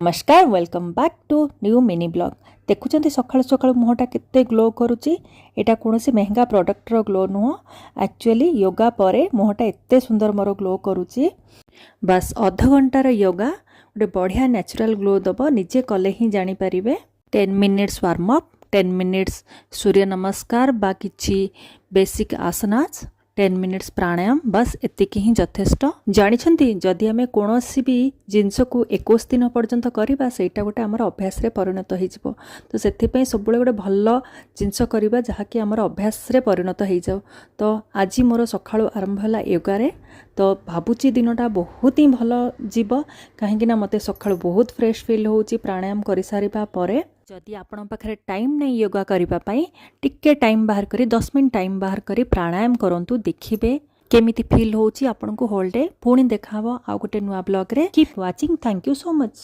नमस्कार welcome back to new mini blog. देखुं सकाल सकाल मुहटा केते ग्लो करुच्ची। एटा कौन महंगा प्रोडक्टर ग्लो नुह, एक्चुअली योगा परे मुहटा एते सुंदर मोर ग्लो करुच्ची। बस अध घंटार योगा गोटे बढ़िया नेचुरल ग्लो दब, निजे कले ही जानी पारिबे। 10 मिनिट्स वार्म अप, 10 मिनिट्स सूर्य नमस्कार बा किछि बेसिक आसनास, 10 मिनिट्स प्राणायाम, बस एतिकी ही यथेष्ट। जानिछंती जदि आमे कोनोसी भी जिंस को 21 दिन पर्यंत करबा सेटा गोटे हमर अभ्यास रे परिणत हो जिवो। तो सेथि पई सबुले गोटे भल्लो जिंस करबा जहा कि हमर अभ्यास रे परिणत हो जाऊ। तो आज मोर सखाळु आरंभ हला योगा रे। तो भाबुची दिनटा बहुत ही भलो जीव, काहेकि ना मते सखाळु बहुत फ्रेश फील होउची प्राणायाम करि सारिबा परे। जदि आपण पाखरे टाइम नहीं योगा करिबा पई, टिके टाइम बाहर करी 10 मिनिट टाइम बाहर करी प्राणायाम करंतु, देखिबे केमिति फील होउची आपन को होल डे। पुणी देखाबो आ गोटे नुआ ब्लॉग रे। Keep watching, thank you so much.